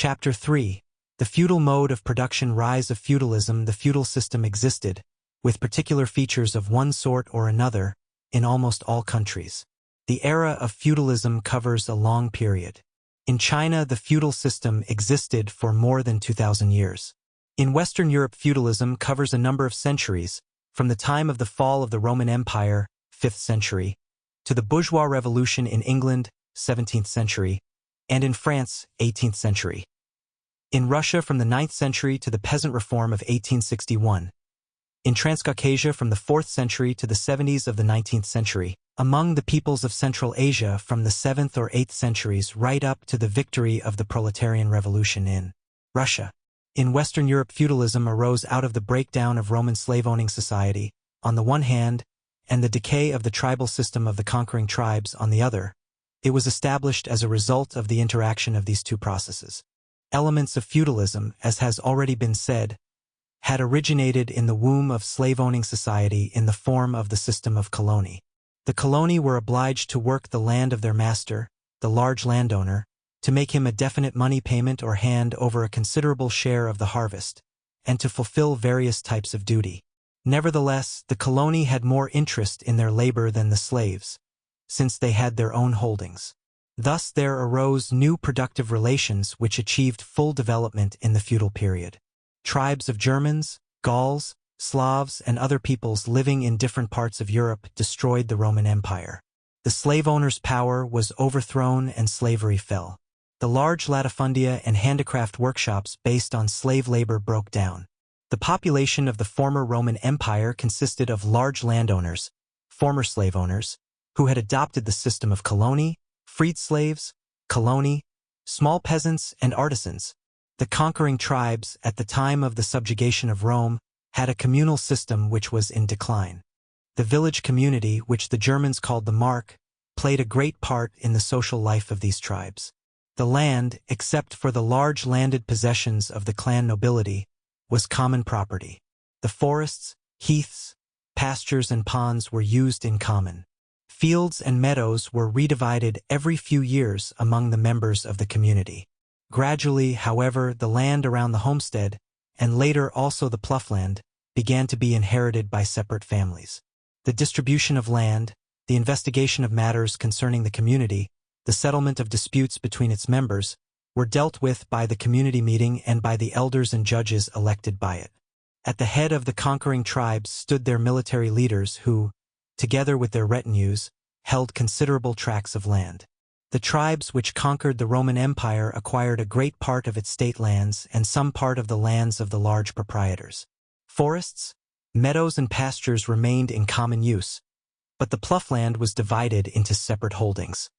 Chapter 3. The Feudal Mode of Production. Rise of Feudalism. The feudal system existed, with particular features of one sort or another, in almost all countries. The era of feudalism covers a long period. In China, the feudal system existed for more than 2,000 years. In Western Europe, feudalism covers a number of centuries, from the time of the fall of the Roman Empire, 5th century, to the bourgeois revolution in England, 17th century, and in France, 18th century. In Russia from the 9th century to the peasant reform of 1861. In Transcaucasia from the 4th century to the 70s of the 19th century. Among the peoples of Central Asia from the 7th or 8th centuries right up to the victory of the proletarian revolution in Russia. In Western Europe, feudalism arose out of the breakdown of Roman slave-owning society, on the one hand, and the decay of the tribal system of the conquering tribes on the other. It was established as a result of the interaction of these two processes. Elements of feudalism, as has already been said, had originated in the womb of slave-owning society in the form of the system of colony. The colony were obliged to work the land of their master, the large landowner, to make him a definite money payment or hand over a considerable share of the harvest, and to fulfill various types of duty. Nevertheless, the colony had more interest in their labor than the slaves, since they had their own holdings. Thus there arose new productive relations which achieved full development in the feudal period. Tribes of Germans, Gauls, Slavs, and other peoples living in different parts of Europe destroyed the Roman Empire. The slave owner's power was overthrown and slavery fell. The large latifundia and handicraft workshops based on slave labor broke down. The population of the former Roman Empire consisted of large landowners, former slave owners, who had adopted the system of colony, freed slaves, colony, small peasants, and artisans. The conquering tribes, at the time of the subjugation of Rome, had a communal system which was in decline. The village community, which the Germans called the Mark, played a great part in the social life of these tribes. The land, except for the large landed possessions of the clan nobility, was common property. The forests, heaths, pastures, and ponds were used in common. Fields and meadows were redivided every few years among the members of the community. Gradually, however, the land around the homestead, and later also the ploughland, began to be inherited by separate families. The distribution of land, the investigation of matters concerning the community, the settlement of disputes between its members, were dealt with by the community meeting and by the elders and judges elected by it. At the head of the conquering tribes stood their military leaders who, together with their retinues, held considerable tracts of land. The tribes which conquered the Roman Empire acquired a great part of its state lands and some part of the lands of the large proprietors. Forests, meadows, and pastures remained in common use, but the ploughland was divided into separate holdings.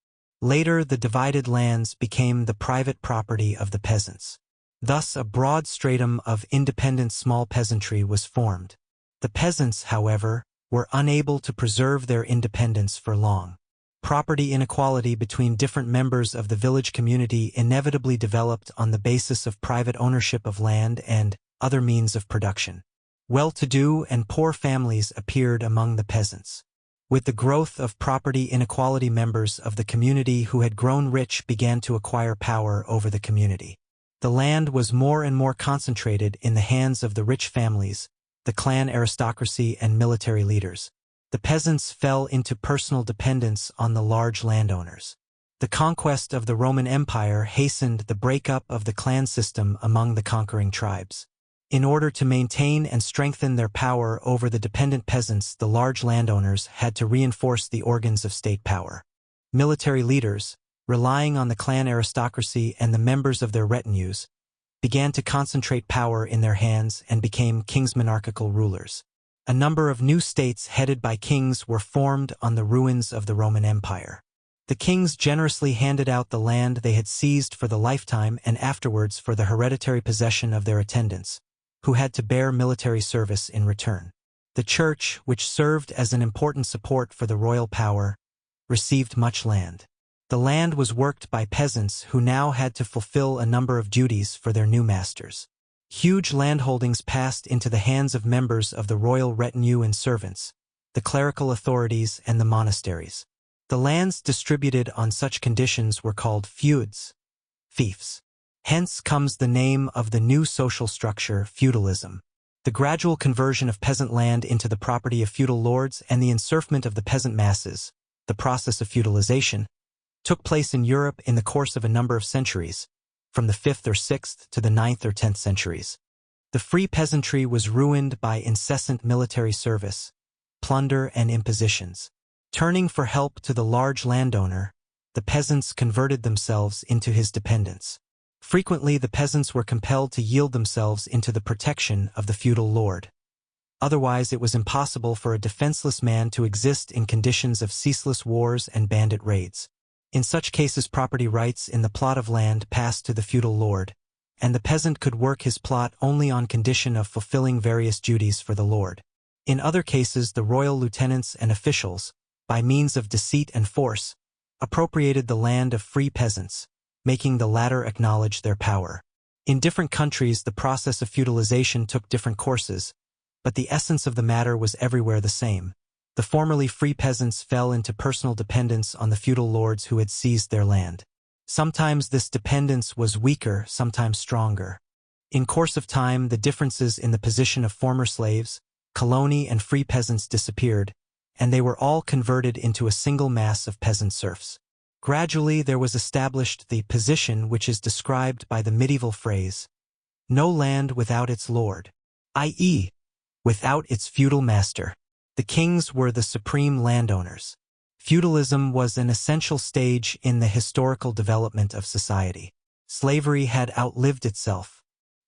Later, the divided lands became the private property of the peasants. Thus, a broad stratum of independent small peasantry was formed. The peasants, however, were unable to preserve their independence for long. Property inequality between different members of the village community inevitably developed on the basis of private ownership of land and other means of production. Well-to-do and poor families appeared among the peasants. With the growth of property inequality, members of the community who had grown rich began to acquire power over the community. The land was more and more concentrated in the hands of the rich families, the clan aristocracy, and military leaders. The peasants fell into personal dependence on the large landowners. The conquest of the Roman Empire hastened the breakup of the clan system among the conquering tribes. In order to maintain and strengthen their power over the dependent peasants, the large landowners had to reinforce the organs of state power. Military leaders, relying on the clan aristocracy and the members of their retinues, began to concentrate power in their hands and became kings-monarchical rulers. A number of new states headed by kings were formed on the ruins of the Roman Empire. The kings generously handed out the land they had seized for the lifetime and afterwards for the hereditary possession of their attendants, who had to bear military service in return. The church, which served as an important support for the royal power, received much land. The land was worked by peasants who now had to fulfill a number of duties for their new masters. Huge landholdings passed into the hands of members of the royal retinue and servants, the clerical authorities, and the monasteries. The lands distributed on such conditions were called feuds, fiefs. Hence comes the name of the new social structure, feudalism. The gradual conversion of peasant land into the property of feudal lords and the encirclement of the peasant masses, the process of feudalization, took place in Europe in the course of a number of centuries, from the 5th or 6th to the 9th or 10th centuries. The free peasantry was ruined by incessant military service, plunder, and impositions. Turning for help to the large landowner, the peasants converted themselves into his dependents. Frequently, the peasants were compelled to yield themselves into the protection of the feudal lord. Otherwise, it was impossible for a defenseless man to exist in conditions of ceaseless wars and bandit raids. In such cases, property rights in the plot of land passed to the feudal lord, and the peasant could work his plot only on condition of fulfilling various duties for the lord. In other cases, the royal lieutenants and officials, by means of deceit and force, appropriated the land of free peasants, making the latter acknowledge their power. In different countries, the process of feudalization took different courses, but the essence of the matter was everywhere the same. The formerly free peasants fell into personal dependence on the feudal lords who had seized their land. Sometimes this dependence was weaker, sometimes stronger. In course of time, the differences in the position of former slaves, colony, and free peasants disappeared, and they were all converted into a single mass of peasant serfs. Gradually, there was established the position which is described by the medieval phrase, "No land without its lord," i.e., without its feudal master. The kings were the supreme landowners. Feudalism was an essential stage in the historical development of society. Slavery had outlived itself.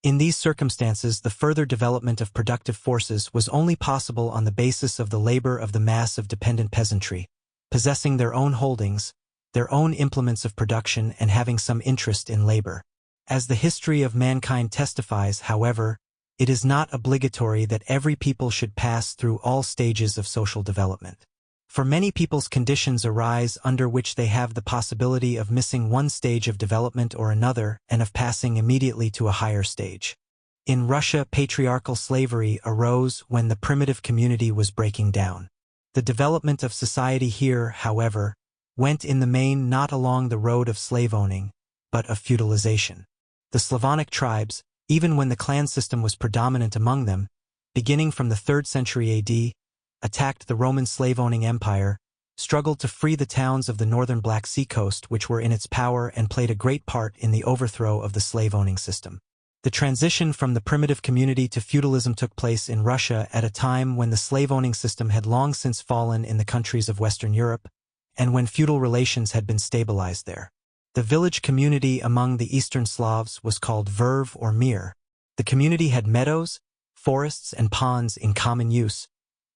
In these circumstances, the further development of productive forces was only possible on the basis of the labor of the mass of dependent peasantry, possessing their own holdings, their own implements of production, and having some interest in labor. As the history of mankind testifies, however, it is not obligatory that every people should pass through all stages of social development. For many people's conditions arise under which they have the possibility of missing one stage of development or another and of passing immediately to a higher stage. In Russia, patriarchal slavery arose when the primitive community was breaking down. The development of society here, however, went in the main not along the road of slave-owning, but of feudalization. The Slavonic tribes, even when the clan system was predominant among them, beginning from the 3rd century AD, attacked the Roman slave-owning empire, struggled to free the towns of the northern Black Sea coast which were in its power, and played a great part in the overthrow of the slave-owning system. The transition from the primitive community to feudalism took place in Russia at a time when the slave-owning system had long since fallen in the countries of Western Europe, and when feudal relations had been stabilized there. The village community among the Eastern Slavs was called verv or mir. The community had meadows, forests, and ponds in common use,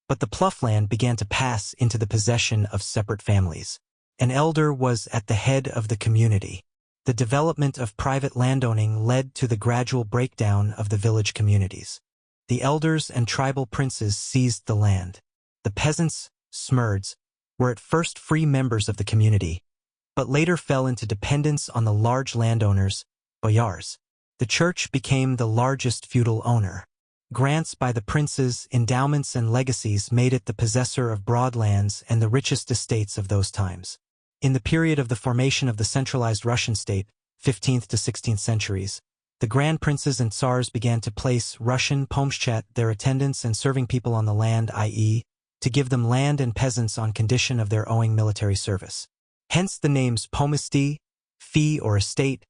but the plough land began to pass into the possession of separate families. An elder was at the head of the community. The development of private landowning led to the gradual breakdown of the village communities. The elders and tribal princes seized the land. The peasants, smurds, were at first free members of the community, but later fell into dependence on the large landowners, boyars. The church became the largest feudal owner. Grants by the princes, endowments, and legacies made it the possessor of broad lands and the richest estates of those times. In the period of the formation of the centralized Russian state, 15th to 16th centuries, the grand princes and tsars began to place Russian pomschat, their attendants and serving people on the land, i.e., to give them land and peasants on condition of their owing military service. Hence the names pomesty, fee or estate,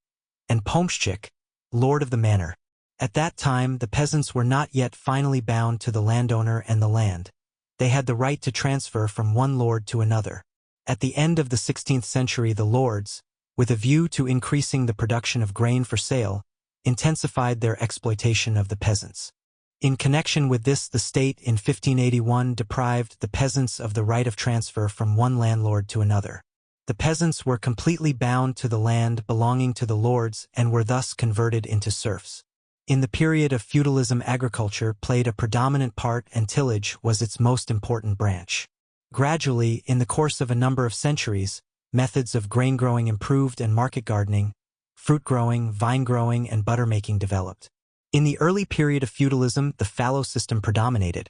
and pomschik, lord of the manor. At that time, the peasants were not yet finally bound to the landowner and the land. They had the right to transfer from one lord to another. At the end of the 16th century, the lords, with a view to increasing the production of grain for sale, intensified their exploitation of the peasants. In connection with this, the state in 1581 deprived the peasants of the right of transfer from one landlord to another. The peasants were completely bound to the land belonging to the lords and were thus converted into serfs. In the period of feudalism, agriculture played a predominant part and tillage was its most important branch. Gradually, in the course of a number of centuries, methods of grain growing improved and market gardening, fruit growing, vine growing, and butter making developed. In the early period of feudalism, the fallow system predominated,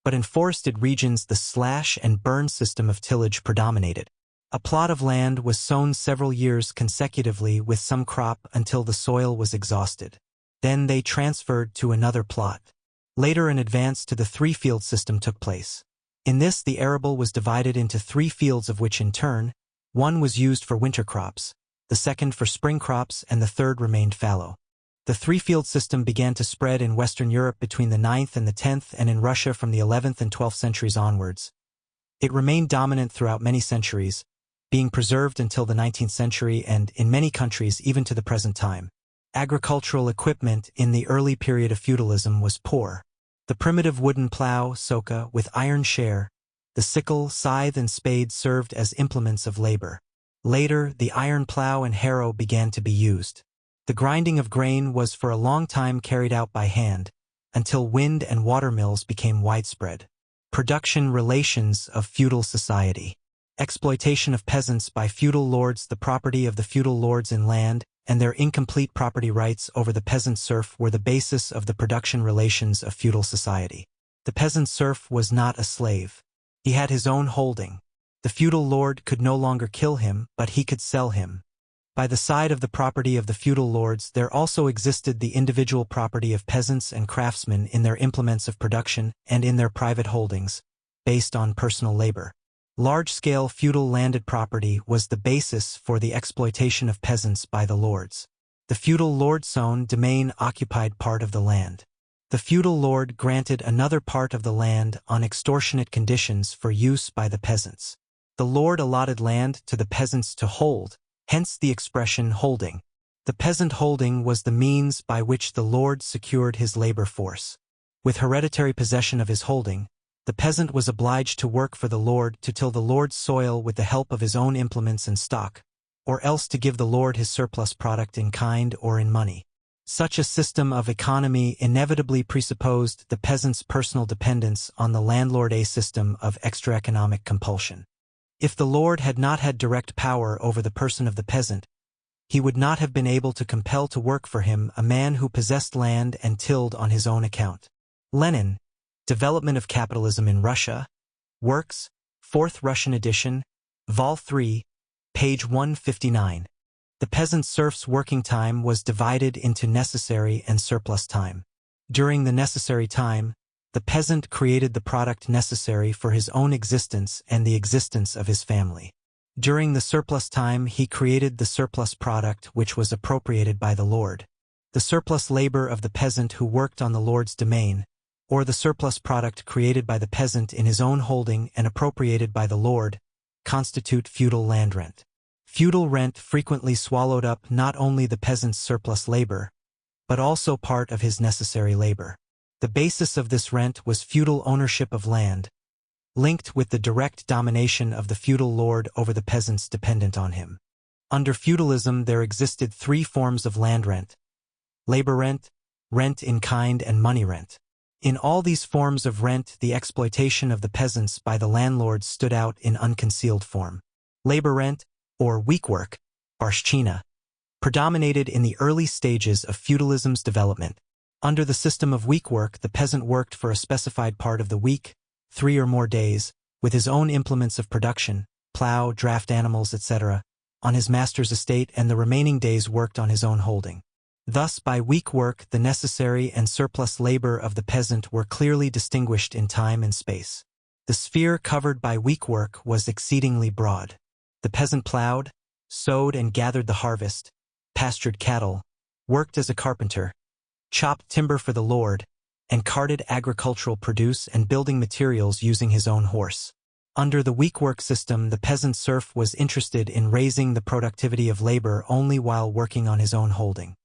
but in forested regions the slash and burn system of tillage predominated. A plot of land was sown several years consecutively with some crop until the soil was exhausted. Then they transferred to another plot. Later an advance to the three-field system took place. In this the arable was divided into 3 fields, of which in turn, one was used for winter crops, the second for spring crops, and the third remained fallow. The three-field system began to spread in Western Europe between the 9th and the 10th, and in Russia from the 11th and 12th centuries onwards. It remained dominant throughout many centuries, being preserved until the 19th century and, in many countries, even to the present time. Agricultural equipment in the early period of feudalism was poor. The primitive wooden plow, soka, with iron share, the sickle, scythe, and spade served as implements of labor. Later, the iron plow and harrow began to be used. The grinding of grain was for a long time carried out by hand, until wind and water mills became widespread. Production relations of feudal society. Exploitation of peasants by feudal lords. The property of the feudal lords in land and their incomplete property rights over the peasant serf were the basis of the production relations of feudal society. The peasant serf was not a slave. He had his own holding. The feudal lord could no longer kill him, but he could sell him. By the side of the property of the feudal lords there also existed the individual property of peasants and craftsmen in their implements of production and in their private holdings, based on personal labor. Large-scale feudal landed property was the basis for the exploitation of peasants by the lords. The feudal lord's own domain occupied part of the land. The feudal lord granted another part of the land on extortionate conditions for use by the peasants. The lord allotted land to the peasants to hold, hence the expression holding. The peasant holding was the means by which the lord secured his labor force. With hereditary possession of his holding, the peasant was obliged to work for the lord to till the lord's soil with the help of his own implements and stock, or else to give the lord his surplus product in kind or in money. Such a system of economy inevitably presupposed the peasant's personal dependence on the landlord, a system of extra-economic compulsion. If the lord had not had direct power over the person of the peasant, he would not have been able to compel to work for him a man who possessed land and tilled on his own account. Lenin, Development of Capitalism in Russia, Works, 4th Russian edition, Vol. 3, page 159. The peasant serf's working time was divided into necessary and surplus time. During the necessary time, the peasant created the product necessary for his own existence and the existence of his family. During the surplus time, he created the surplus product which was appropriated by the lord. The surplus labor of the peasant who worked on the lord's domain, or the surplus product created by the peasant in his own holding and appropriated by the lord, constitute feudal land rent. Feudal rent frequently swallowed up not only the peasant's surplus labor, but also part of his necessary labor. The basis of this rent was feudal ownership of land, linked with the direct domination of the feudal lord over the peasants dependent on him. Under feudalism there existed 3 forms of land rent: labor rent, rent in kind, and money rent. In all these forms of rent, the exploitation of the peasants by the landlords stood out in unconcealed form. Labor rent, or weak work, barshchina, predominated in the early stages of feudalism's development. Under the system of weak work, the peasant worked for a specified part of the week, 3 or more days, with his own implements of production, plow, draft animals, etc., on his master's estate, and the remaining days worked on his own holding. Thus, by weak work, the necessary and surplus labor of the peasant were clearly distinguished in time and space. The sphere covered by weak work was exceedingly broad. The peasant plowed, sowed and gathered the harvest, pastured cattle, worked as a carpenter, chopped timber for the lord, and carted agricultural produce and building materials using his own horse. Under the weak work system, the peasant serf was interested in raising the productivity of labor only while working on his own holding.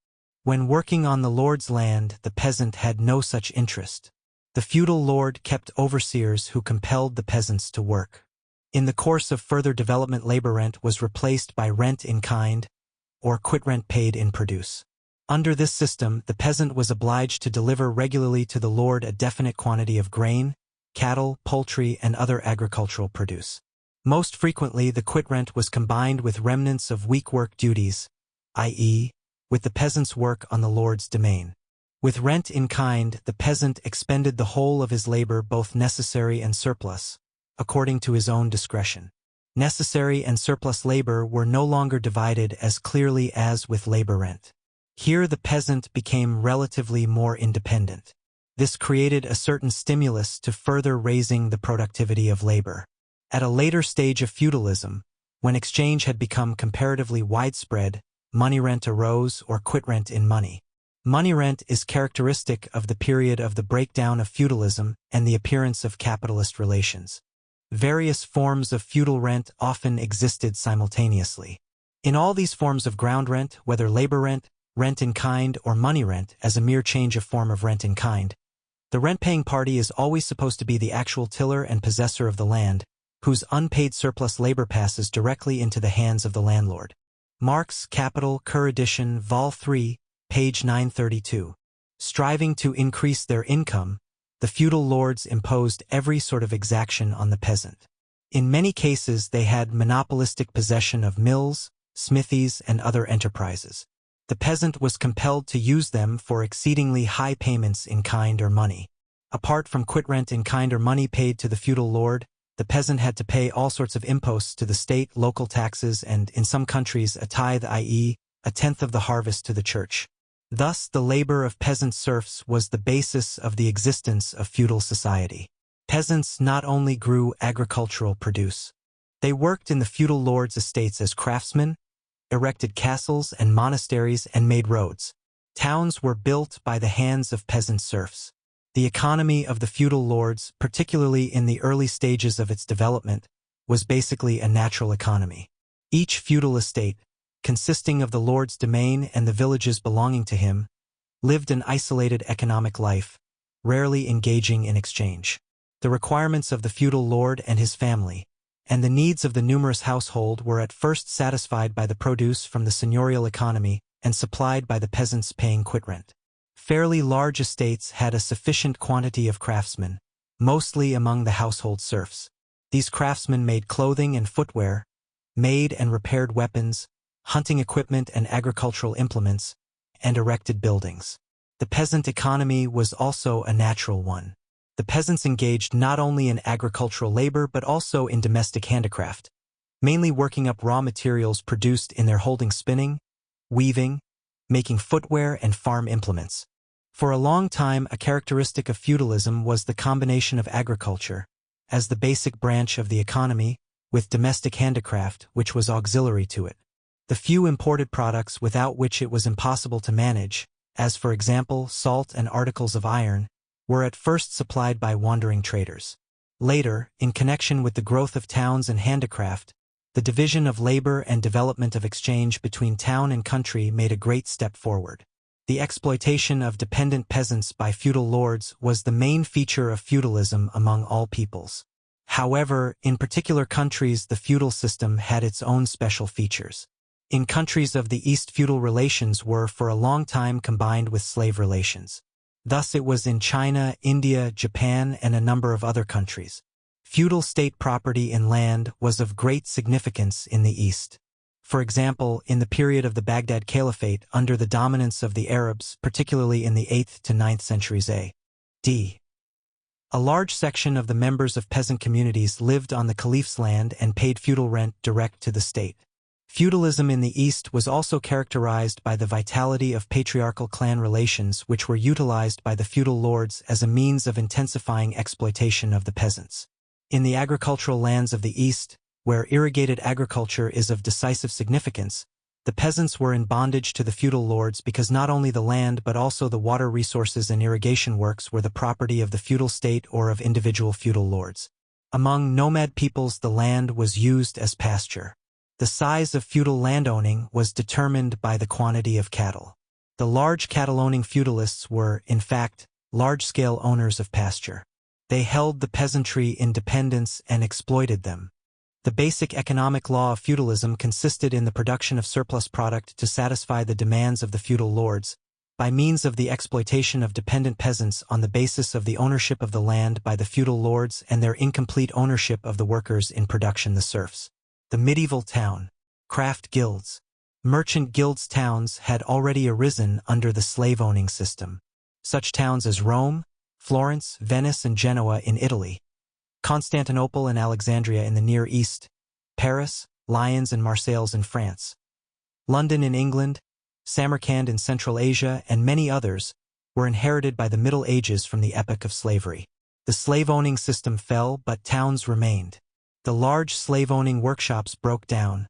When working on the lord's land, the peasant had no such interest. The feudal lord kept overseers who compelled the peasants to work. In the course of further development, labor rent was replaced by rent in kind, or quit rent paid in produce. Under this system, the peasant was obliged to deliver regularly to the lord a definite quantity of grain, cattle, poultry, and other agricultural produce. Most frequently, the quit rent was combined with remnants of weak work duties, i.e., with the peasant's work on the lord's domain. With rent in kind, the peasant expended the whole of his labor, both necessary and surplus, according to his own discretion. Necessary and surplus labor were no longer divided as clearly as with labor rent. Here the peasant became relatively more independent. This created a certain stimulus to further raising the productivity of labor. At a later stage of feudalism, when exchange had become comparatively widespread, money rent arose or quit rent in money. Money rent is characteristic of the period of the breakdown of feudalism and the appearance of capitalist relations. Various forms of feudal rent often existed simultaneously. In all these forms of ground rent, whether labor rent, rent in kind, or money rent as a mere change of form of rent in kind, the rent-paying party is always supposed to be the actual tiller and possessor of the land, whose unpaid surplus labor passes directly into the hands of the landlord. Marx, Capital, Kerr edition, Vol. 3, page 932. Striving to increase their income, the feudal lords imposed every sort of exaction on the peasant. In many cases they had monopolistic possession of mills, smithies, and other enterprises. The peasant was compelled to use them for exceedingly high payments in kind or money. Apart from quit rent in kind or money paid to the feudal lord, the peasant had to pay all sorts of imposts to the state, local taxes, and, in some countries, a tithe, i.e., a tenth of the harvest, to the church. Thus, the labor of peasant serfs was the basis of the existence of feudal society. Peasants not only grew agricultural produce. They worked in the feudal lords' estates as craftsmen, erected castles and monasteries, and made roads. Towns were built by the hands of peasant serfs. The economy of the feudal lords, particularly in the early stages of its development, was basically a natural economy. Each feudal estate, consisting of the lord's domain and the villages belonging to him, lived an isolated economic life, rarely engaging in exchange. The requirements of the feudal lord and his family, and the needs of the numerous household were at first satisfied by the produce from the seigneurial economy and supplied by the peasants paying quit rent. Fairly large estates had a sufficient quantity of craftsmen, mostly among the household serfs. These craftsmen made clothing and footwear, made and repaired weapons, hunting equipment and agricultural implements, and erected buildings. The peasant economy was also a natural one. The peasants engaged not only in agricultural labor but also in domestic handicraft, mainly working up raw materials produced in their holding, spinning, weaving, making footwear and farm implements. For a long time, a characteristic of feudalism was the combination of agriculture, as the basic branch of the economy, with domestic handicraft, which was auxiliary to it. The few imported products without which it was impossible to manage, as for example salt and articles of iron, were at first supplied by wandering traders. Later, in connection with the growth of towns and handicraft, the division of labor and development of exchange between town and country made a great step forward. The exploitation of dependent peasants by feudal lords was the main feature of feudalism among all peoples. However, in particular countries the feudal system had its own special features. In countries of the East, feudal relations were for a long time combined with slave relations. Thus it was in China, India, Japan, and a number of other countries. Feudal state property in land was of great significance in the East. For example, in the period of the Baghdad Caliphate under the dominance of the Arabs, particularly in the 8th to 9th centuries A.D., a large section of the members of peasant communities lived on the caliph's land and paid feudal rent direct to the state. Feudalism in the East was also characterized by the vitality of patriarchal clan relations which were utilized by the feudal lords as a means of intensifying exploitation of the peasants. In the agricultural lands of the East, where irrigated agriculture is of decisive significance, the peasants were in bondage to the feudal lords because not only the land but also the water resources and irrigation works were the property of the feudal state or of individual feudal lords. Among nomad peoples the land was used as pasture. The size of feudal landowning was determined by the quantity of cattle. The large cattle-owning feudalists were, in fact, large-scale owners of pasture. They held the peasantry in dependence and exploited them. The basic economic law of feudalism consisted in the production of surplus product to satisfy the demands of the feudal lords, by means of the exploitation of dependent peasants on the basis of the ownership of the land by the feudal lords and their incomplete ownership of the workers in production, the serfs. The medieval town, craft guilds, merchant guilds towns had already arisen under the slave-owning system. Such towns as Rome, Florence, Venice, and Genoa in Italy, Constantinople and Alexandria in the Near East, Paris, Lyons and Marseilles in France, London in England, Samarkand in Central Asia, and many others, were inherited by the Middle Ages from the epoch of slavery. The slave-owning system fell, but towns remained. The large slave-owning workshops broke down,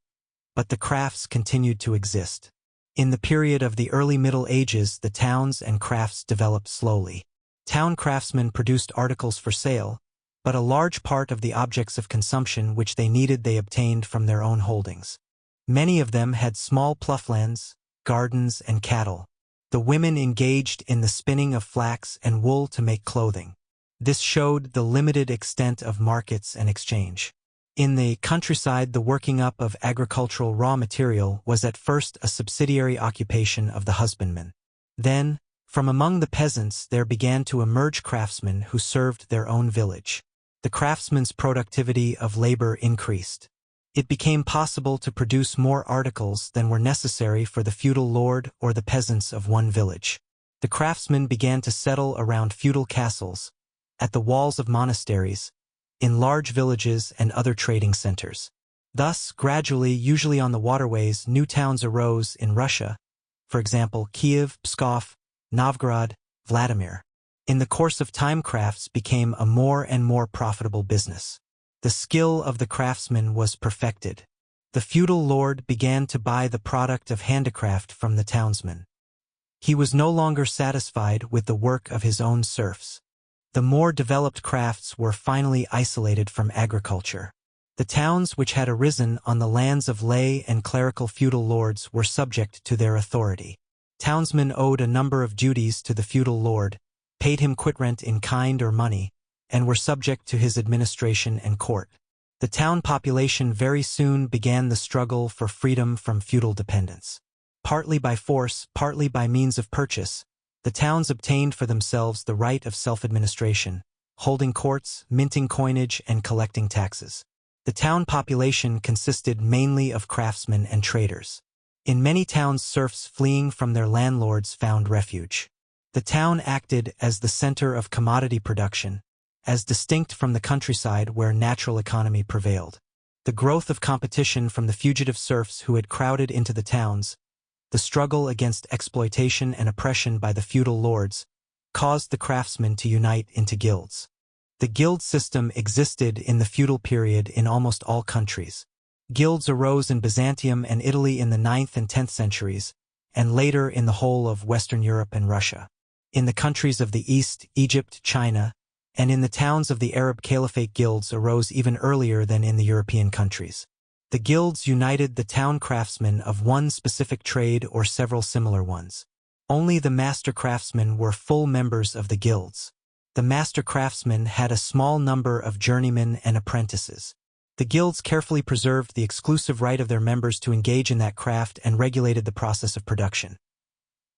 but the crafts continued to exist. In the period of the early Middle Ages, the towns and crafts developed slowly. Town craftsmen produced articles for sale, but a large part of the objects of consumption which they needed they obtained from their own holdings. Many of them had small ploughlands, gardens, and cattle. The women engaged in the spinning of flax and wool to make clothing. This showed the limited extent of markets and exchange. In the countryside, the working up of agricultural raw material was at first a subsidiary occupation of the husbandman. Then, from among the peasants there began to emerge craftsmen who served their own village. The craftsmen's productivity of labor increased. It became possible to produce more articles than were necessary for the feudal lord or the peasants of one village. The craftsmen began to settle around feudal castles, at the walls of monasteries, in large villages and other trading centers. Thus, gradually, usually on the waterways, new towns arose in Russia, for example, Kiev, Pskov, Novgorod, Vladimir. In the course of time, crafts became a more and more profitable business. The skill of the craftsman was perfected. The feudal lord began to buy the product of handicraft from the townsman. He was no longer satisfied with the work of his own serfs. The more developed crafts were finally isolated from agriculture. The towns which had arisen on the lands of lay and clerical feudal lords were subject to their authority. Townsmen owed a number of duties to the feudal lord, paid him quitrent in kind or money, and were subject to his administration and court. The town population very soon began the struggle for freedom from feudal dependence. Partly by force, partly by means of purchase, the towns obtained for themselves the right of self-administration, holding courts, minting coinage, and collecting taxes. The town population consisted mainly of craftsmen and traders. In many towns, serfs fleeing from their landlords found refuge. The town acted as the center of commodity production, as distinct from the countryside where natural economy prevailed. The growth of competition from the fugitive serfs who had crowded into the towns, the struggle against exploitation and oppression by the feudal lords, caused the craftsmen to unite into guilds. The guild system existed in the feudal period in almost all countries. Guilds arose in Byzantium and Italy in the 9th and 10th centuries, and later in the whole of Western Europe and Russia. In the countries of the East, Egypt, China, and in the towns of the Arab Caliphate, guilds arose even earlier than in the European countries. The guilds united the town craftsmen of one specific trade or several similar ones. Only the master craftsmen were full members of the guilds. The master craftsmen had a small number of journeymen and apprentices. The guilds carefully preserved the exclusive right of their members to engage in that craft and regulated the process of production.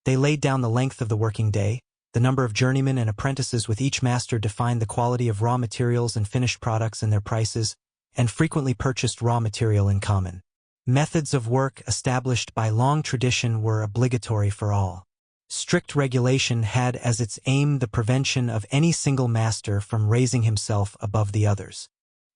They laid down the length of the working day, the number of journeymen and apprentices with each master defined the quality of raw materials and finished products and their prices, and frequently purchased raw material in common. Methods of work established by long tradition were obligatory for all. Strict regulation had as its aim the prevention of any single master from raising himself above the others.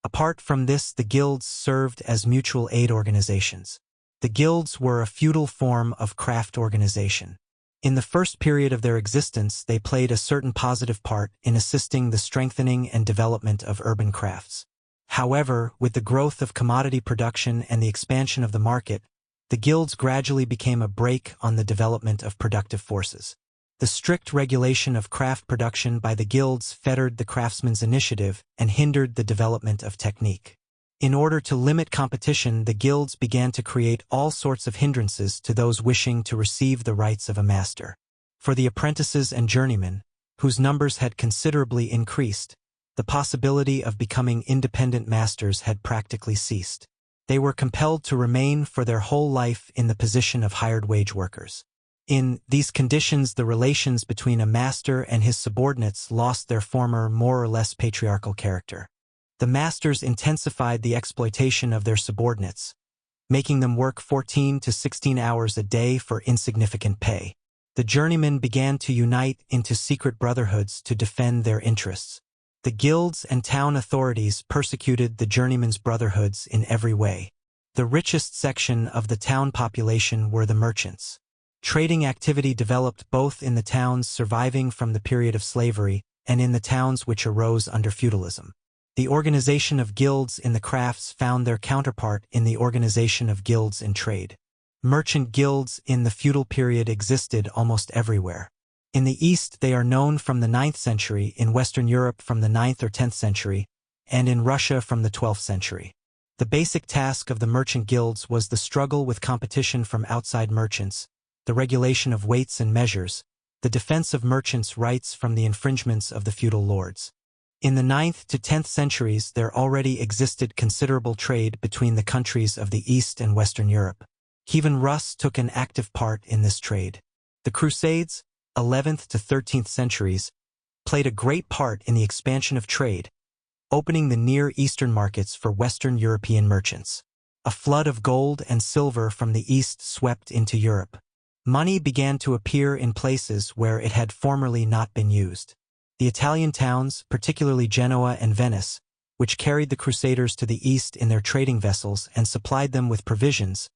Apart from this, the guilds served as mutual aid organizations. The guilds were a feudal form of craft organization. In the first period of their existence, they played a certain positive part in assisting the strengthening and development of urban crafts. However, with the growth of commodity production and the expansion of the market, the guilds gradually became a brake on the development of productive forces. The strict regulation of craft production by the guilds fettered the craftsman's initiative and hindered the development of technique. In order to limit competition, the guilds began to create all sorts of hindrances to those wishing to receive the rights of a master. For the apprentices and journeymen, whose numbers had considerably increased, the possibility of becoming independent masters had practically ceased. They were compelled to remain for their whole life in the position of hired wage workers. In these conditions, the relations between a master and his subordinates lost their former, more or less patriarchal character. The masters intensified the exploitation of their subordinates, making them work 14 to 16 hours a day for insignificant pay. The journeymen began to unite into secret brotherhoods to defend their interests. The guilds and town authorities persecuted the journeymen's brotherhoods in every way. The richest section of the town population were the merchants. Trading activity developed both in the towns surviving from the period of slavery and in the towns which arose under feudalism. The organization of guilds in the crafts found their counterpart in the organization of guilds in trade. Merchant guilds in the feudal period existed almost everywhere. In the East they are known from the 9th century, in Western Europe from the 9th or 10th century, and in Russia from the 12th century. The basic task of the merchant guilds was the struggle with competition from outside merchants, the regulation of weights and measures, the defense of merchants' rights from the infringements of the feudal lords. In the 9th to 10th centuries there already existed considerable trade between the countries of the East and Western Europe. Even Rus took an active part in this trade. The Crusades, 11th to 13th centuries, played a great part in the expansion of trade, opening the Near Eastern markets for Western European merchants. A flood of gold and silver from the East swept into Europe. Money began to appear in places where it had formerly not been used. The Italian towns, particularly Genoa and Venice, which carried the Crusaders to the East in their trading vessels and supplied them with provisions,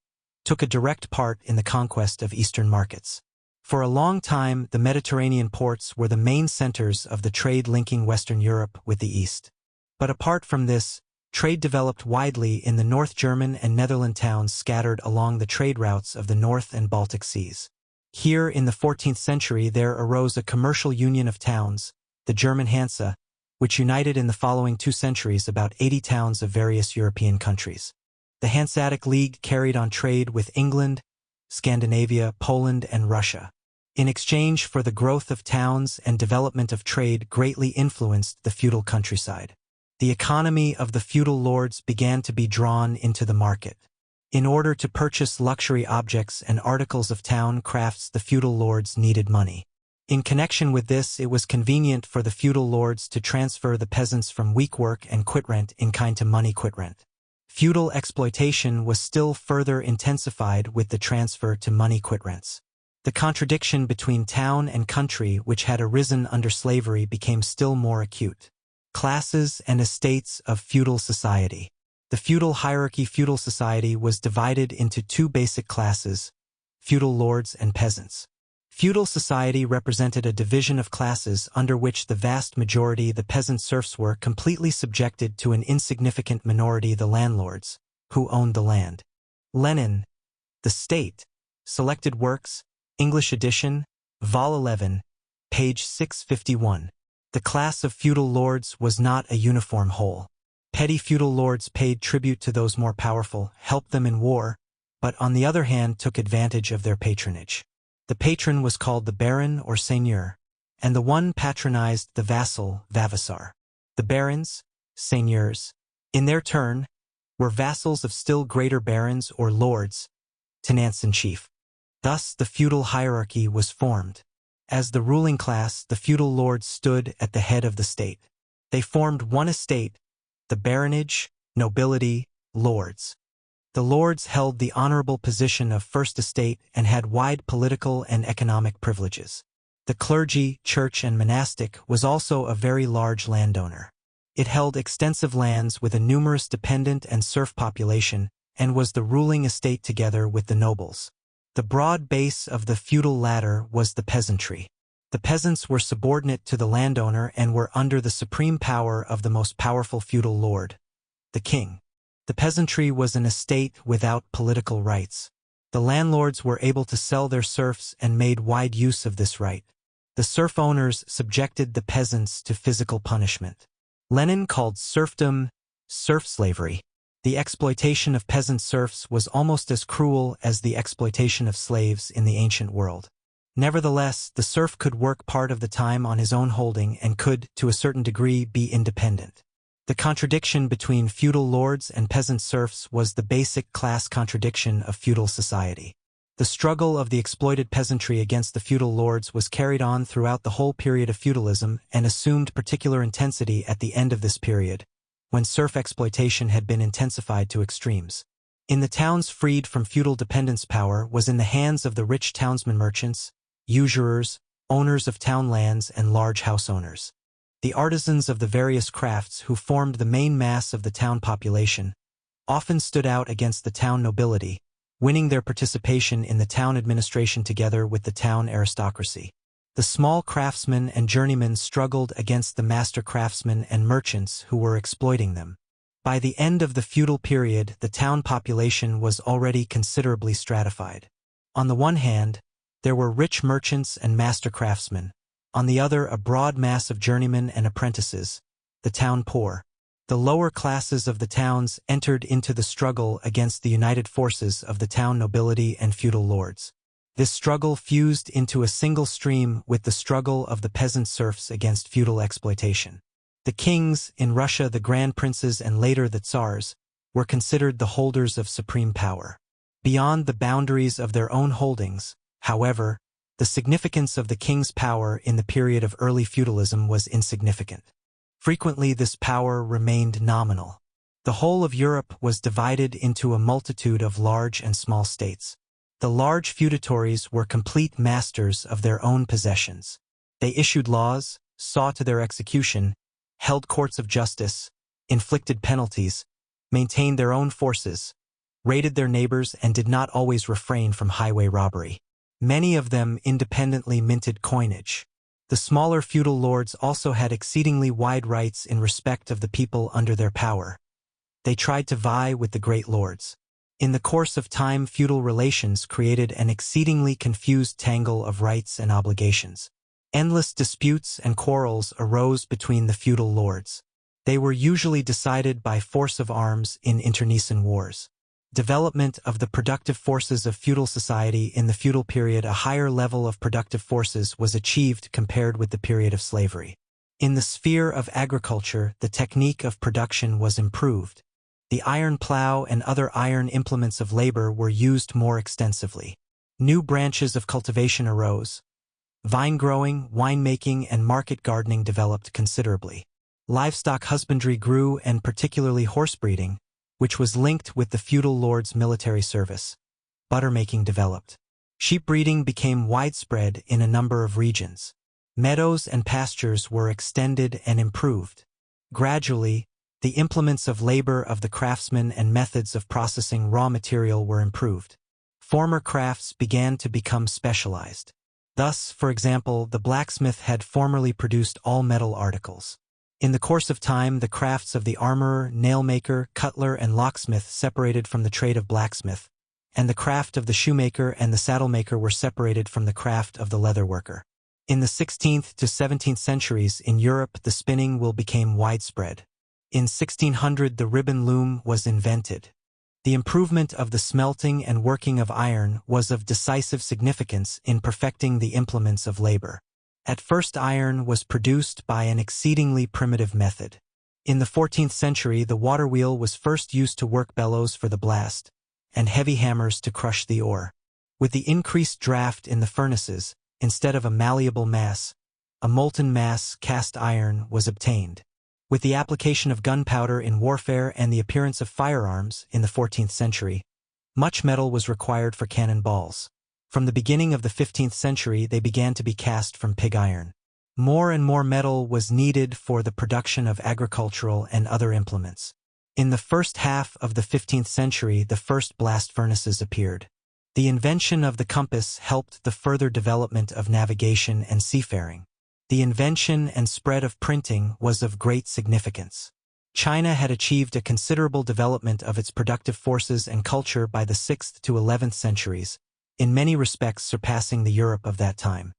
took a direct part in the conquest of Eastern markets. For a long time, the Mediterranean ports were the main centers of the trade linking Western Europe with the East. But apart from this, trade developed widely in the North German and Netherland towns scattered along the trade routes of the North and Baltic Seas. Here in the 14th century there arose a commercial union of towns, the German Hansa, which united in the following 2 centuries about 80 towns of various European countries. The Hanseatic League carried on trade with England, Scandinavia, Poland, and Russia. In exchange for the growth of towns and development of trade greatly influenced the feudal countryside. The economy of the feudal lords began to be drawn into the market. In order to purchase luxury objects and articles of town crafts, the feudal lords needed money. In connection with this, it was convenient for the feudal lords to transfer the peasants from week work and quitrent in kind to money quitrent. Feudal exploitation was still further intensified with the transfer to money quitrents. The contradiction between town and country which had arisen under slavery became still more acute. Classes and estates of feudal society. The feudal hierarchy feudal society was divided into 2 basic classes, feudal lords and peasants. Feudal society represented a division of classes under which the vast majority, the peasant serfs, were completely subjected to an insignificant minority, the landlords, who owned the land. Lenin, The State, Selected Works, English edition, Vol. 11, page 651. The class of feudal lords was not a uniform whole. Petty feudal lords paid tribute to those more powerful, helped them in war, but on the other hand took advantage of their patronage. The patron was called the baron or seigneur, and the one patronized the vassal, vavassar. The barons, seigneurs, in their turn, were vassals of still greater barons or lords, tenants-in-chief. Thus the feudal hierarchy was formed. As the ruling class, the feudal lords stood at the head of the state. They formed one estate, the baronage, nobility, lords. The lords held the honorable position of first estate and had wide political and economic privileges. The clergy, church, and monastic was also a very large landowner. It held extensive lands with a numerous dependent and serf population and was the ruling estate together with the nobles. The broad base of the feudal ladder was the peasantry. The peasants were subordinate to the landowner and were under the supreme power of the most powerful feudal lord, the king. The peasantry was an estate without political rights. The landlords were able to sell their serfs and made wide use of this right. The serf owners subjected the peasants to physical punishment. Lenin called serfdom serf slavery. The exploitation of peasant serfs was almost as cruel as the exploitation of slaves in the ancient world. Nevertheless, the serf could work part of the time on his own holding and could, to a certain degree, be independent. The contradiction between feudal lords and peasant serfs was the basic class contradiction of feudal society. The struggle of the exploited peasantry against the feudal lords was carried on throughout the whole period of feudalism and assumed particular intensity at the end of this period, when serf exploitation had been intensified to extremes. In the towns freed from feudal dependence, power was in the hands of the rich townsmen, merchants, usurers, owners of town lands, and large house owners. The artisans of the various crafts who formed the main mass of the town population often stood out against the town nobility, winning their participation in the town administration together with the town aristocracy. The small craftsmen and journeymen struggled against the master craftsmen and merchants who were exploiting them. By the end of the feudal period, the town population was already considerably stratified. On the one hand, there were rich merchants and master craftsmen. On the other, a broad mass of journeymen and apprentices, the town poor. The lower classes of the towns entered into the struggle against the united forces of the town nobility and feudal lords. This struggle fused into a single stream with the struggle of the peasant serfs against feudal exploitation. The kings, in Russia the grand princes and later the tsars, were considered the holders of supreme power. Beyond the boundaries of their own holdings, however, the significance of the king's power in the period of early feudalism was insignificant. Frequently this power remained nominal. The whole of Europe was divided into a multitude of large and small states. The large feudatories were complete masters of their own possessions. They issued laws, saw to their execution, held courts of justice, inflicted penalties, maintained their own forces, raided their neighbors, and did not always refrain from highway robbery. Many of them independently minted coinage. The smaller feudal lords also had exceedingly wide rights in respect of the people under their power. They tried to vie with the great lords. In the course of time, feudal relations created an exceedingly confused tangle of rights and obligations. Endless disputes and quarrels arose between the feudal lords. They were usually decided by force of arms in internecine wars. Development of the productive forces of feudal society. In the feudal period, a higher level of productive forces was achieved compared with the period of slavery. In the sphere of agriculture, the technique of production was improved. The iron plow and other iron implements of labor were used more extensively. New branches of cultivation arose. Vine growing, winemaking, and market gardening developed considerably. Livestock husbandry grew, and particularly horse breeding, which was linked with the feudal lord's military service. Buttermaking developed. Sheep breeding became widespread in a number of regions. Meadows and pastures were extended and improved. Gradually, the implements of labor of the craftsmen and methods of processing raw material were improved. Former crafts began to become specialized. Thus, for example, the blacksmith had formerly produced all metal articles. In the course of time, the crafts of the armorer, nailmaker, cutler, and locksmith separated from the trade of blacksmith, and the craft of the shoemaker and the saddlemaker were separated from the craft of the leatherworker. In the 16th to 17th centuries in Europe, the spinning wheel became widespread. In 1600, the ribbon loom was invented. The improvement of the smelting and working of iron was of decisive significance in perfecting the implements of labor. At first, iron was produced by an exceedingly primitive method. In the 14th century, the water wheel was first used to work bellows for the blast, and heavy hammers to crush the ore. With the increased draft in the furnaces, instead of a malleable mass, a molten mass, cast iron, was obtained. With the application of gunpowder in warfare and the appearance of firearms in the 14th century, much metal was required for cannon balls. From the beginning of the 15th century, they began to be cast from pig iron. More and more metal was needed for the production of agricultural and other implements. In the first half of the 15th century, the first blast furnaces appeared. The invention of the compass helped the further development of navigation and seafaring. The invention and spread of printing was of great significance. China had achieved a considerable development of its productive forces and culture by the 6th to 11th centuries, in many respects surpassing the Europe of that time.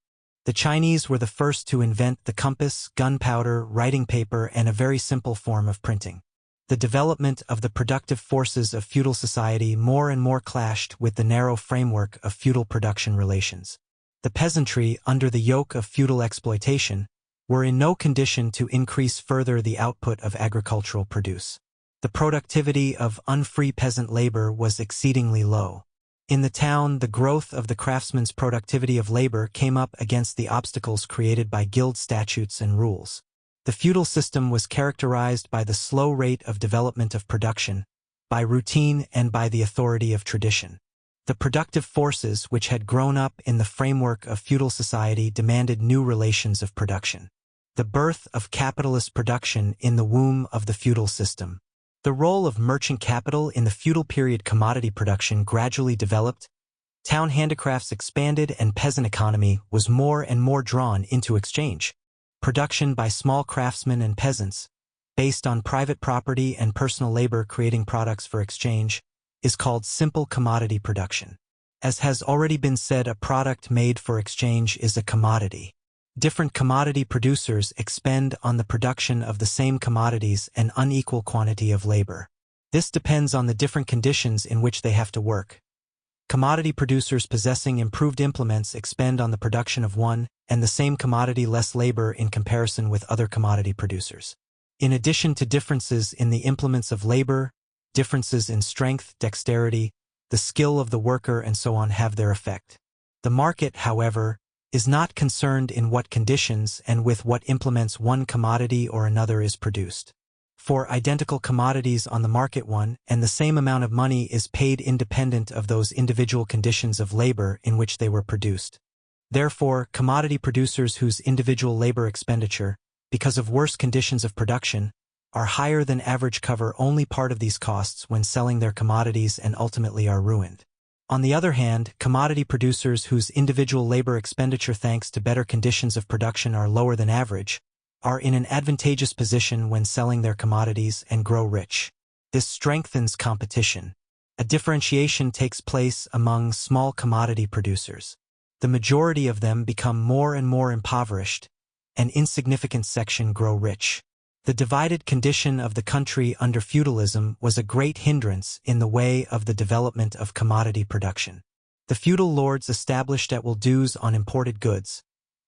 The Chinese were the first to invent the compass, gunpowder, writing paper, and a very simple form of printing. The development of the productive forces of feudal society more and more clashed with the narrow framework of feudal production relations. The peasantry, under the yoke of feudal exploitation, were in no condition to increase further the output of agricultural produce. The productivity of unfree peasant labor was exceedingly low. In the town, the growth of the craftsman's productivity of labor came up against the obstacles created by guild statutes and rules. The feudal system was characterized by the slow rate of development of production, by routine, and by the authority of tradition. The productive forces which had grown up in the framework of feudal society demanded new relations of production. The birth of capitalist production in the womb of the feudal system. The role of merchant capital in the feudal period commodity production gradually developed, town handicrafts expanded, and peasant economy was more and more drawn into exchange. Production by small craftsmen and peasants, based on private property and personal labor creating products for exchange, is called simple commodity production. As has already been said, a product made for exchange is a commodity. Different commodity producers expend on the production of the same commodities an unequal quantity of labor. This depends on the different conditions in which they have to work. Commodity producers possessing improved implements expend on the production of one and the same commodity less labor in comparison with other commodity producers. In addition to differences in the implements of labor, differences in strength, dexterity, the skill of the worker, and so on have their effect. The market, however, is not concerned in what conditions and with what implements one commodity or another is produced. For identical commodities on the market, one and the same amount of money is paid independent of those individual conditions of labor in which they were produced. Therefore, commodity producers whose individual labor expenditure, because of worse conditions of production, are higher than average cover only part of these costs when selling their commodities and ultimately are ruined. On the other hand, commodity producers whose individual labor expenditure thanks to better conditions of production are lower than average, are in an advantageous position when selling their commodities and grow rich. This strengthens competition. A differentiation takes place among small commodity producers. The majority of them become more and more impoverished, an insignificant section grow rich. The divided condition of the country under feudalism was a great hindrance in the way of the development of commodity production. The feudal lords established at will dues on imported goods,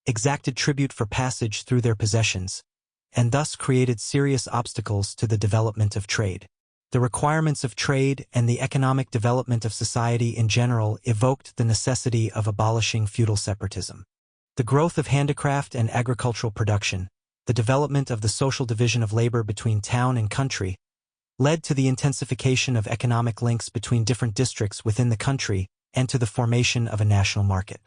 exacted tribute for passage through their possessions, and thus created serious obstacles to the development of trade. The requirements of trade and the economic development of society in general evoked the necessity of abolishing feudal separatism. The growth of handicraft and agricultural production, the development of the social division of labor between town and country, led to the intensification of economic links between different districts within the country and to the formation of a national market.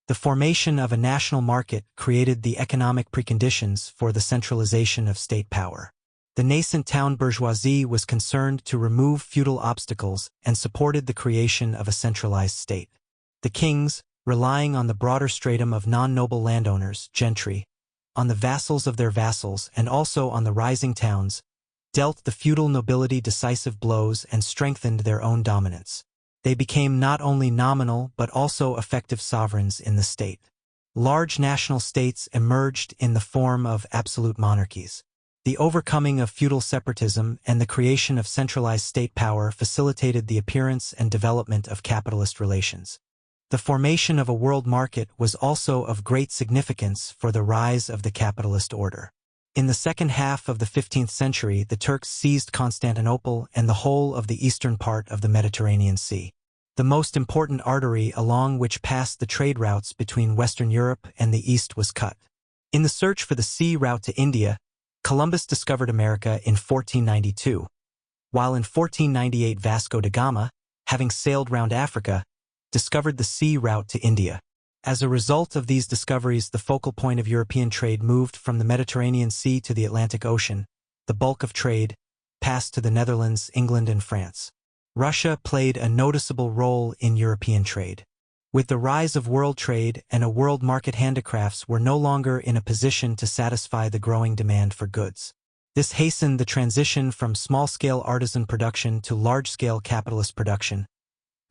The formation of a national market created the economic preconditions for the centralization of state power. The nascent town bourgeoisie was concerned to remove feudal obstacles and supported the creation of a centralized state. The kings, relying on the broader stratum of non-noble landowners, gentry, on the vassals of their vassals, and also on the rising towns, dealt the feudal nobility decisive blows and strengthened their own dominance. They became not only nominal but also effective sovereigns in the state. Large national states emerged in the form of absolute monarchies. The overcoming of feudal separatism and the creation of centralized state power facilitated the appearance and development of capitalist relations. The formation of a world market was also of great significance for the rise of the capitalist order. In the second half of the 15th century, the Turks seized Constantinople and the whole of the eastern part of the Mediterranean Sea. The most important artery along which passed the trade routes between Western Europe and the East was cut. In the search for the sea route to India, Columbus discovered America in 1492, while in 1498 Vasco da Gama, having sailed round Africa, discovered the sea route to India. As a result of these discoveries, the focal point of European trade moved from the Mediterranean Sea to the Atlantic Ocean. The bulk of trade passed to the Netherlands, England, and France. Russia played a noticeable role in European trade. With the rise of world trade and a world market, handicrafts were no longer in a position to satisfy the growing demand for goods. This hastened the transition from small-scale artisan production to large-scale capitalist production,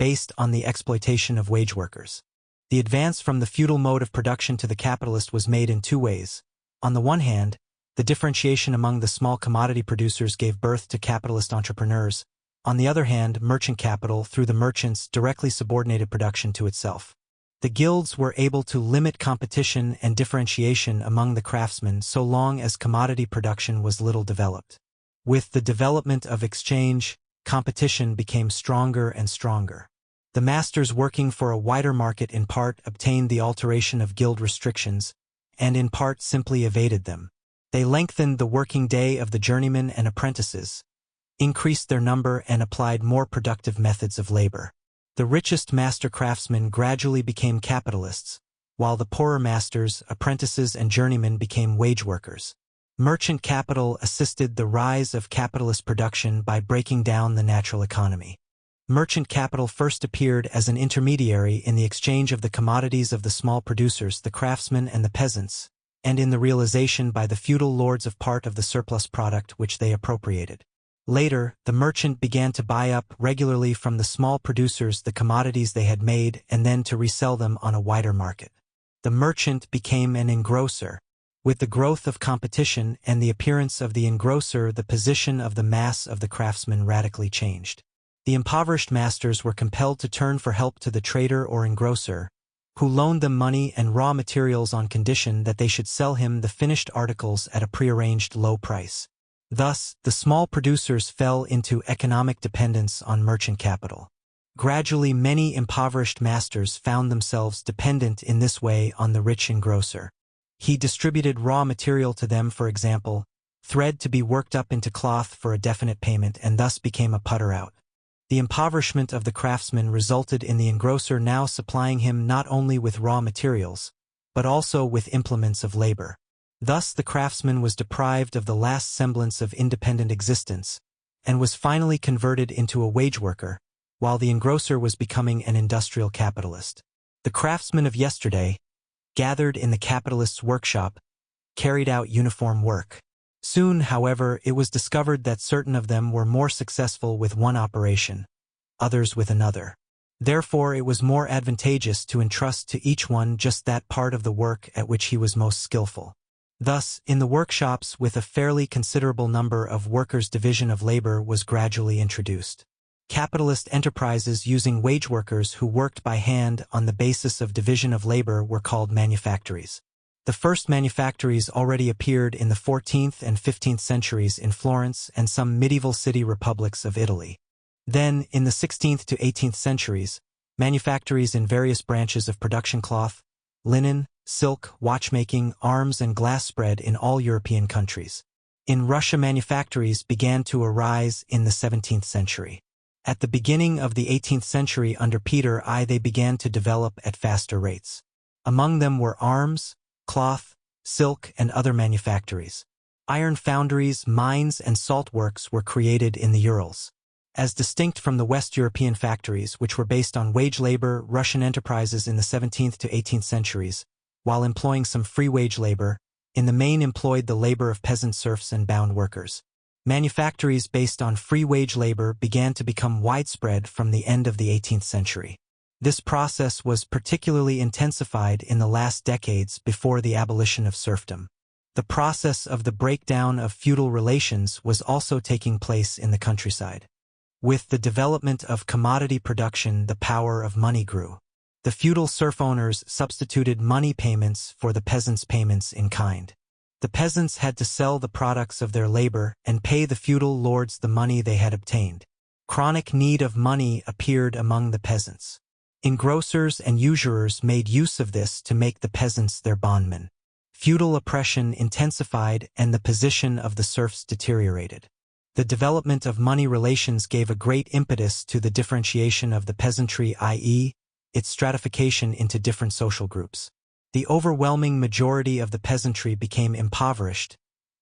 based on the exploitation of wage workers. The advance from the feudal mode of production to the capitalist was made in two ways. On the one hand, the differentiation among the small commodity producers gave birth to capitalist entrepreneurs. On the other hand, merchant capital, through the merchants, directly subordinated production to itself. The guilds were able to limit competition and differentiation among the craftsmen so long as commodity production was little developed. With the development of exchange, competition became stronger and stronger. The masters working for a wider market in part obtained the alteration of guild restrictions, and in part simply evaded them. They lengthened the working day of the journeymen and apprentices, increased their number, and applied more productive methods of labor. The richest master craftsmen gradually became capitalists, while the poorer masters, apprentices, and journeymen became wage workers. Merchant capital assisted the rise of capitalist production by breaking down the natural economy. Merchant capital first appeared as an intermediary in the exchange of the commodities of the small producers, the craftsmen, and the peasants, and in the realization by the feudal lords of part of the surplus product which they appropriated. Later, the merchant began to buy up regularly from the small producers the commodities they had made and then to resell them on a wider market. The merchant became an engrosser. With the growth of competition and the appearance of the engrosser, the position of the mass of the craftsmen radically changed. The impoverished masters were compelled to turn for help to the trader or engrosser, who loaned them money and raw materials on condition that they should sell him the finished articles at a prearranged low price. Thus, the small producers fell into economic dependence on merchant capital. Gradually, many impoverished masters found themselves dependent in this way on the rich engrosser. He distributed raw material to them, for example, thread to be worked up into cloth for a definite payment, and thus became a putter out. The impoverishment of the craftsman resulted in the engrosser now supplying him not only with raw materials, but also with implements of labor. Thus the craftsman was deprived of the last semblance of independent existence, and was finally converted into a wage worker, while the engrosser was becoming an industrial capitalist. The craftsmen of yesterday, gathered in the capitalist's workshop, carried out uniform work. Soon, however, it was discovered that certain of them were more successful with one operation, others with another. Therefore, it was more advantageous to entrust to each one just that part of the work at which he was most skillful. Thus, in the workshops with a fairly considerable number of workers, division of labor was gradually introduced. Capitalist enterprises using wage workers who worked by hand on the basis of division of labor were called manufactories. The first manufactories already appeared in the 14th and 15th centuries in Florence and some medieval city republics of Italy. Then, in the 16th to 18th centuries, manufactories in various branches of production, cloth, linen, silk, watchmaking, arms, and glass spread in all European countries. In Russia, manufactories began to arise in the 17th century. At the beginning of the 18th century under Peter I, they began to develop at faster rates. Among them were arms, cloth, silk, and other manufactories. Iron foundries, mines, and salt works were created in the Urals. As distinct from the West European factories, which were based on wage labor, Russian enterprises in the 17th to 18th centuries, while employing some free wage labor, in the main employed the labor of peasant serfs and bound workers. Manufactories based on free wage labor began to become widespread from the end of the 18th century. This process was particularly intensified in the last decades before the abolition of serfdom. The process of the breakdown of feudal relations was also taking place in the countryside. With the development of commodity production, the power of money grew. The feudal serf owners substituted money payments for the peasants' payments in kind. The peasants had to sell the products of their labor and pay the feudal lords the money they had obtained. Chronic need of money appeared among the peasants. Engrossers and usurers made use of this to make the peasants their bondmen. Feudal oppression intensified and the position of the serfs deteriorated. The development of money relations gave a great impetus to the differentiation of the peasantry, i.e., its stratification into different social groups. The overwhelming majority of the peasantry became impoverished,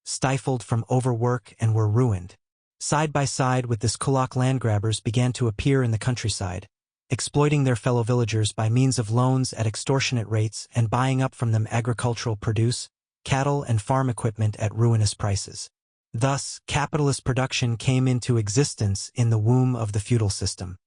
stifled from overwork, and were ruined. Side by side with this kulak, landgrabbers began to appear in the countryside, exploiting their fellow villagers by means of loans at extortionate rates and buying up from them agricultural produce, cattle, and farm equipment at ruinous prices. Thus, capitalist production came into existence in the womb of the feudal system.